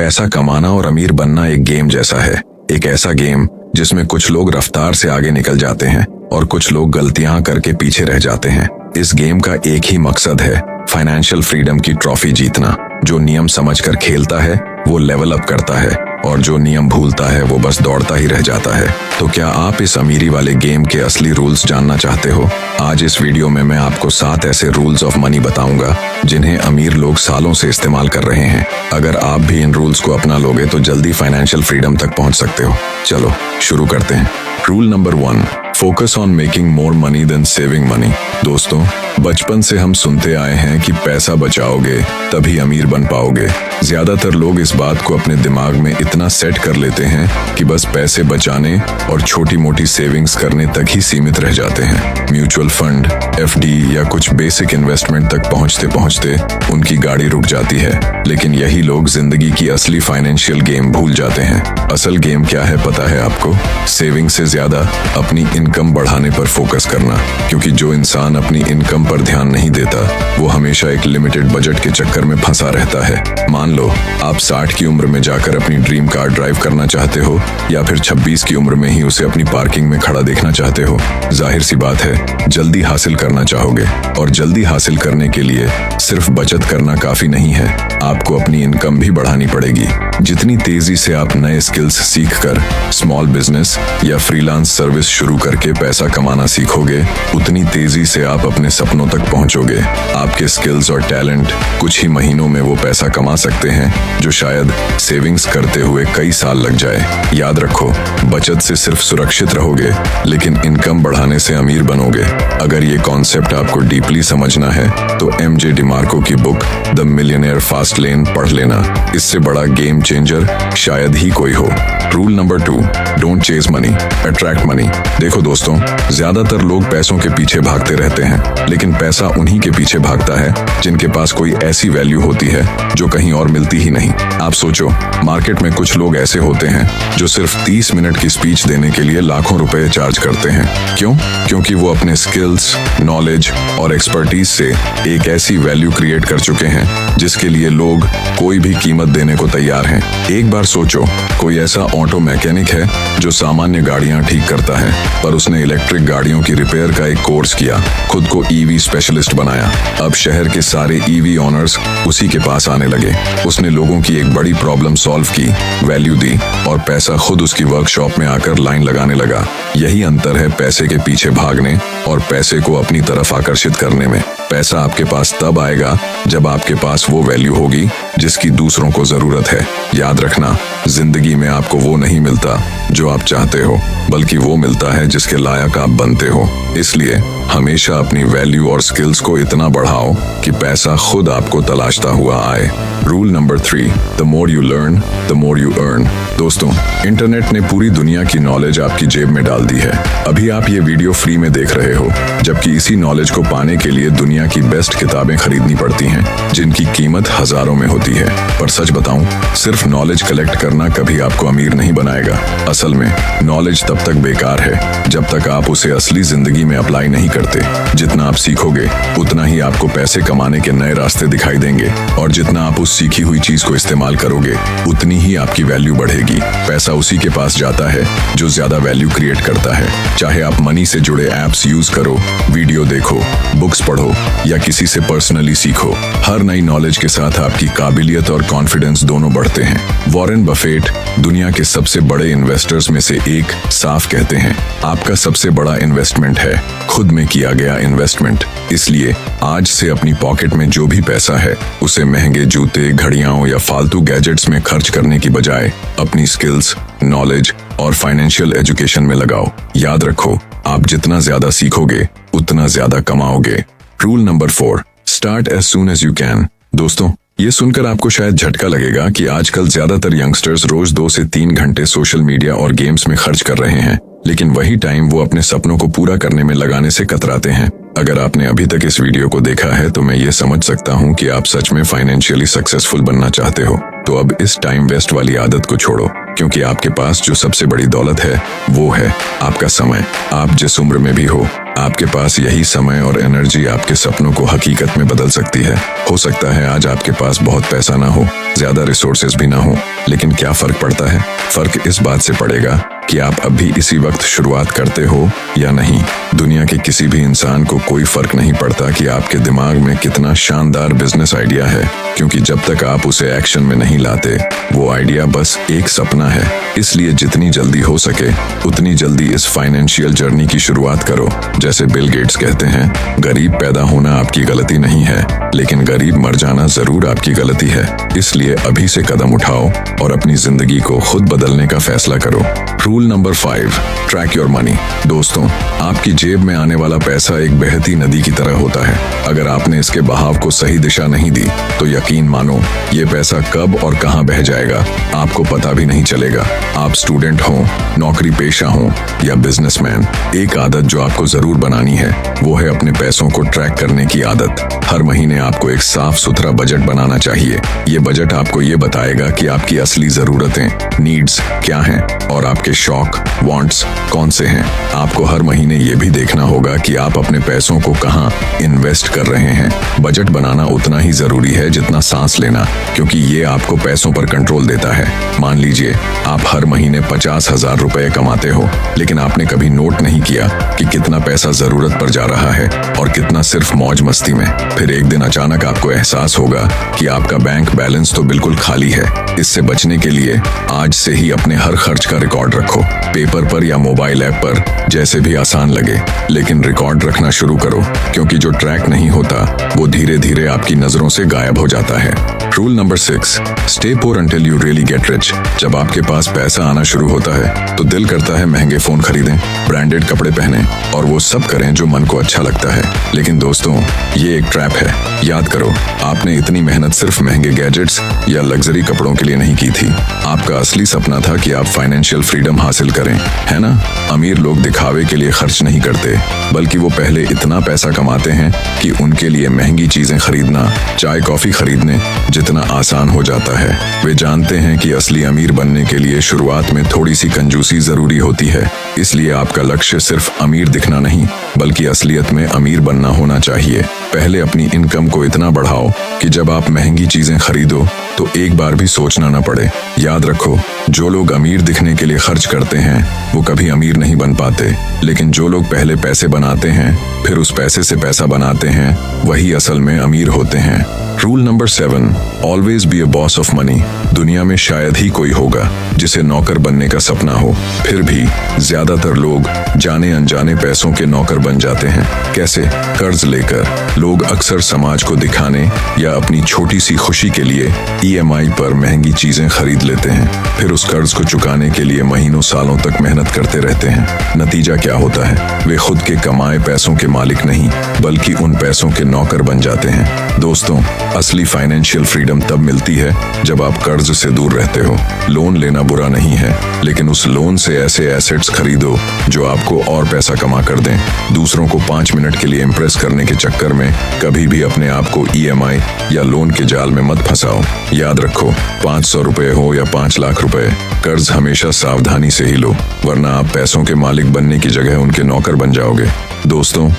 पैसा कमाना और अमीर बनना एक गेम जैसा है। एक ऐसा गेम जिसमें कुछ लोग रफ्तार से आगे निकल जाते हैं और कुछ लोग गलतियां करके पीछे रह जाते हैं। इस गेम का एक ही मकसद है, फाइनेंशियल फ्रीडम की ट्रॉफी जीतना। जो नियम समझकर खेलता है वो लेवल अप करता है और जो नियम भूलता है वो बस दौड़ता ही रह जाता है। तो क्या आप इस अमीरी वाले गेम के असली रूल्स जानना चाहते हो? आज इस वीडियो में मैं आपको 7 ऐसे रूल्स ऑफ मनी बताऊंगा जिन्हें अमीर लोग सालों से इस्तेमाल कर रहे हैं। अगर आप भी इन रूल्स को अपना लोगे तो जल्दी फाइनेंशियल फ्रीडम तक पहुंच सकते हो। चलो शुरू करते हैं। Rule number 1, focus on making more money than saving money. दोस्तों, बचपन से हम सुनते आए हैं कि पैसा बचाओगे तभी अमीर बन पाओगे। ज्यादातर लोग इस बात को अपने दिमाग में इतना सेट कर लेते हैं कि बस पैसे बचाने और छोटी मोटी सेविंग्स करने तक ही सीमित रह जाते हैं। म्यूचुअल फंड, एफडी या कुछ बेसिक इन्वेस्टमेंट तक पहुंचते पहुंचते उनकी गाड़ी रुक जाती है। लेकिन यही लोग जिंदगी की असली फाइनेंशियल गेम भूल जाते हैं। असल गेम क्या है पता है आपको? सेविंग से ज्यादा अपनी इनकम बढ़ाने पर फोकस करना। क्योंकि जो इंसान अपनी इनकम पर ध्यान नहीं देता वो हमेशा एक लिमिटेड बजट के चक्कर में फंसा रहता है। मान लो आप 60 की उम्र में जाकर अपनी ड्रीम कार ड्राइव करना चाहते हो या फिर 26 की उम्र में ही उसे अपनी पार्किंग में खड़ा देखना चाहते हो। जाहिर सी बात है, जल्दी हासिल करना चाहोगे और जल्दी हासिल करने के लिए सिर्फ बचत करना काफी नहीं है, आपको अपनी इनकम भी बढ़ानी पड़ेगी। जितनी तेजी से आप नए स्किल्स सीखकर स्मॉल बिजनेस या फ्रीलांस सर्विस शुरू करके पैसा कमाना सीखोगे, उतनी तेजी से आप अपने सपनों तक पहुंचोगे। आपके स्किल्स और टैलेंट कुछ ही महीनों में वो पैसा कमा सकते हैं जो शायद सेविंग्स करते हुए कई साल लग जाए। याद रखो, बचत से सिर्फ सुरक्षित रहोगे लेकिन इनकम बढ़ाने से अमीर बनोगे। अगर ये कॉन्सेप्ट आपको डीपली समझना है तो एमजे डिमार्को की book the millionaire fast lane पढ़ लेना। इससे बड़ा गेम चेंजर शायद ही कोई हो। Rule number 2, don't chase money, attract money. देखो दोस्तों, ज्यादातर लोग पैसों के पीछे भागते रहते हैं, लेकिन पैसा उन्हीं के पीछे भागता है जिनके पास कोई ऐसी वैल्यू होती है जो कहीं और मिलती ही नहीं। आप सोचो, मार्केट में कुछ लोग ऐसे होते हैं जो सिर्फ 30 मिनट की स्पीच देने के लिए लाखों रुपए चार्ज करते हैं। क्यों? क्योंकि वो अपने स्किल्स, नॉलेज और एक्सपर्टीज से एक ऐसी वैल्यू क्रिएट कर चुके हैं जिसके लिए लोग कोई भी कीमत देने को तैयार हैं। एक बार सोचो, कोई ऐसा ऑटो मैकेनिक है जो सामान्य गाड़ियां ठीक करता है, पर उसने इलेक्ट्रिक गाड़ियों की रिपेयर का एक कोर्स किया, खुद को ईवी स्पेशलिस्ट बनाया। अब शहर के सारे ईवी ऑनर्स उसी के पास आने लगे। उसने लोगों की एक बड़ी प्रॉब्लम सॉल्व की, वैल्यू दी और पैसा खुद उसकी वर्कशॉप में आकर लाइन लगाने लगा। यही अंतर है पैसे के पीछे भागने और पैसे को अपनी तरफ आकर्षित करने में। पैसा आपके पास तब आएगा जब आपके पास वो वैल्यू होगी जिसकी दूसरों को जरूरत है। याद रखना, जिंदगी में आपको वो नहीं मिलता जो आप चाहते हो, बल्कि वो मिलता है जिसके लायक आप बनते हो। इसलिए हमेशा अपनी वैल्यू और स्किल्स को इतना बढ़ाओ कि पैसा खुद आपको तलाशता हुआ आए। Rule number 3, the more you learn the more you earn. दोस्तों, इंटरनेट ने पूरी दुनिया की नॉलेज आपकी जेब में डाल दी है। अभी आप ये वीडियो फ्री में देख रहे हो, जबकि इसी नॉलेज को पाने के लिए दुनिया की बेस्ट किताबें खरीदनी पड़ती हैं जिनकी कीमत हजारों में होती है। पर सच बताऊं, सिर्फ नॉलेज कलेक्ट करना कभी आपको अमीर नहीं बनाएगा। असल में नॉलेज तब तक बेकार है जब तक आप उसे असली जिंदगी में अप्लाई नहीं करते। जितना आप सीखोगे उतना ही आपको पैसे कमाने के नए रास्ते दिखाई देंगे और जितना आप उस सीखी हुई चीज को इस्तेमाल करोगे उतनी ही आपकी वैल्यू बढ़ेगी। पैसा उसी के पास जाता है जो ज्यादा वैल्यू क्रिएट करता है। चाहे आप मनी से जुड़े एप्स यूज करो, वीडियो देखो, बुक्स पढ़ो या किसी से पर्सनली सीखो, हर नई नॉलेज के साथ आपकी काबिलियत और कॉन्फिडेंस दोनों बढ़ते हैं। वॉरेन बफेट, दुनिया के सबसे बड़े इन्वेस्टर्स में से एक, साफ कहते हैं, आपका सबसे बड़ा इन्वेस्टमेंट है खुद में किया गया इन्वेस्टमेंट। इसलिए आज से अपनी पॉकेट में जो भी पैसा है उसे महंगे जूते, घड़ियां या फालतू गैजेट्स में खर्च करने की बजाय अपनी स्किल्स, नॉलेज और फाइनेंशियल एजुकेशन में लगाओ। याद रखो, आप जितना ज्यादा सीखोगे उतना ज्यादा कमाओगे। Rule number 4, start as soon as you can. दोस्तों, ये सुनकर आपको शायद झटका लगेगा कि आजकल ज्यादातर यंगस्टर्स रोज 2 से 3 घंटे सोशल मीडिया और गेम्स में खर्च कर रहे हैं, लेकिन वही टाइम वो अपने सपनों को पूरा करने में लगाने से कतराते हैं। अगर आपने अभी तक इस वीडियो को देखा है तो मैं ये समझ सकता हूँ कि आप सच में फाइनेंशियली सक्सेसफुल बनना चाहते हो। तो अब इस टाइम वेस्ट वाली आदत को छोड़ो, क्योंकि आपके पास जो सबसे बड़ी दौलत है वो है आपका समय। आप जिस उम्र में भी हो, आपके पास यही समय और एनर्जी आपके सपनों को हकीकत में बदल सकती है। हो सकता है आज आपके पास बहुत पैसा ना हो, ज्यादा रिसोर्सेज भी ना हो, लेकिन क्या फर्क पड़ता है? फर्क इस बात से पड़ेगा कि आप अभी इसी वक्त शुरुआत करते हो या नहीं। दुनिया के किसी भी इंसान को कोई फर्क नहीं पड़ता कि आपके दिमाग में कितना शानदार बिजनेस आइडिया है, क्योंकि जब तक आप उसे एक्शन में नहीं लाते, वो आइडिया बस एक सपना है। इसलिए जितनी जल्दी हो सके उतनी जल्दी इस फाइनेंशियल जर्नी की शुरुआत करो। जैसे बिल गेट्स कहते हैं, गरीब पैदा होना आपकी गलती नहीं है, लेकिन गरीब मर जाना जरूर आपकी गलती है। इसलिए अभी से कदम उठाओ और अपनी जिंदगी को खुद बदलने का फैसला करो। Rule number 5, track your money. दोस्तों, आपकी जेब में आने वाला पैसा एक बहती नदी की तरह होता है। अगर आपने इसके बहाव को सही दिशा नहीं दी तो यकीन मानो ये पैसा कब और कहां बह जाएगा आपको पता भी नहीं चलेगा। आप स्टूडेंट हो, नौकरी पेशा हो या बिजनेसमैन, एक आदत जो आपको जरूर बनानी है वो है अपने पैसों को ट्रैक करने की आदत। हर महीने आपको एक साफ सुथरा बजट बनाना चाहिए। ये बजट आपको ये बताएगा कि आपकी असली जरूरतें, नीड्स क्या हैं और आपके शौक, वांट्स कौन से हैं। आपको हर महीने ये भी देखना होगा कि आप अपने पैसों को कहाँ इन्वेस्ट कर रहे हैं। बजट बनाना उतना ही जरूरी है जितना सांस लेना, क्योंकि ये आपको पैसों पर कंट्रोल देता है। मान लीजिए आप हर महीने 50,000 रुपए कमाते हो, लेकिन आपने कभी नोट नहीं किया कि कितना पैसा जरूरत पर जा रहा है और कितना सिर्फ मौज मस्ती में। फिर एक दिन अचानक आपको एहसास होगा कि आपका बैंक बैलेंस तो बिल्कुल खाली है। इससे बचने के लिए आज से ही अपने हर खर्च का रिकॉर्ड रखो, पेपर पर या मोबाइल ऐप पर, जैसे भी आसान लगे, लेकिन रिकॉर्ड रखना शुरू करो, क्योंकि जो ट्रैक नहीं होता वो धीरे धीरे आपकी नजरों से गायब हो जाता है। Rule number 6, stay poor until you really get rich. जब आपके पास पैसा आना शुरू होता है तो दिल करता है महंगे फोन खरीदें, ब्रांडेड कपड़े पहने और वो सब करें जो मन को अच्छा लगता है। लेकिन दोस्तों, ये एक ट्रैप है। याद करो, आपने इतनी मेहनत सिर्फ महंगे गैजेट्स या लग्जरी कपड़ों के लिए नहीं की थी। आपका असली सपना था कि आप फाइनेंशियल फ्रीडम हासिल करें, है ना? अमीर लोग दिखावे के लिए खर्च नहीं करते, बल्कि वो पहले इतना पैसा कमाते हैं कि उनके लिए महंगी चीजें खरीदना, चाय कॉफी खरीदने जितना आसान हो जाता है। वे जानते हैं कि असली अमीर बनने के लिए शुरुआत में थोड़ी सी कंजूसी जरूरी होती है। इसलिए आपका लक्ष्य सिर्फ अमीर दिखना नहीं, बल्कि असलियत में अमीर बनना होना चाहिए। पहले अपनी इनकम को इतना बढ़ाओ कि जब आप महंगी चीजें खरीदो तो एक बार भी सोचना न पड़े। याद रखो, जो लोग अमीर दिखने के लिए खर्च करते हैं वो कभी अमीर नहीं बन पाते, लेकिन जो लोग पहले पैसे बनाते हैं फिर उस पैसे से पैसा बनाते हैं, वही असल में अमीर होते हैं। Rule number 7, always be a boss of money. दुनिया में शायद ही कोई होगा जिसे नौकर बनने का सपना हो, फिर भी ज्यादातर लोग जाने अनजाने पैसों के नौकर बन जाते हैं। कैसे? कर्ज लेकर। लोग अक्सर समाज को दिखाने या अपनी छोटी सी खुशी के लिए EMI पर महंगी चीजें खरीद लेते हैं, फिर उस कर्ज को चुकाने के लिए महीनों सालों तक मेहनत करते रहते हैं। नतीजा क्या होता है? वे खुद के कमाए पैसों के मालिक नहीं, बल्कि उन पैसों के नौकर बन जाते हैं। दोस्तों, असली फाइनेंशियल फ्रीडम तब मिलती है जब आप कर्ज से दूर रहते हो। लोन लेना बुरा नहीं है, लेकिन उस लोन से ऐसे एसेट्स खरीदो जो आपको और पैसा कमा कर दें। दूसरों को 5 मिनट के लिए इम्प्रेस करने के चक्कर में कभी भी अपने आप को EMI या लोन के जाल में मत फंसाओ। याद रखो, 500 रुपए हो या 5 लाख रुपए, कर्ज हमेशा सावधानी से ही लो, वरना आप पैसों के मालिक बनने की जगह उनके नौकर बन जाओगे। दोस्तों,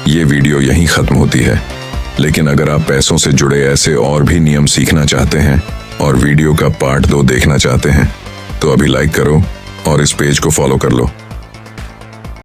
ये वीडियो यहीं खत्म होती है, लेकिन अगर आप पैसों से जुड़े ऐसे और भी नियम सीखना चाहते हैं और वीडियो का पार्ट 2 देखना चाहते हैं तो अभी लाइक करो और इस पेज को फॉलो कर लो।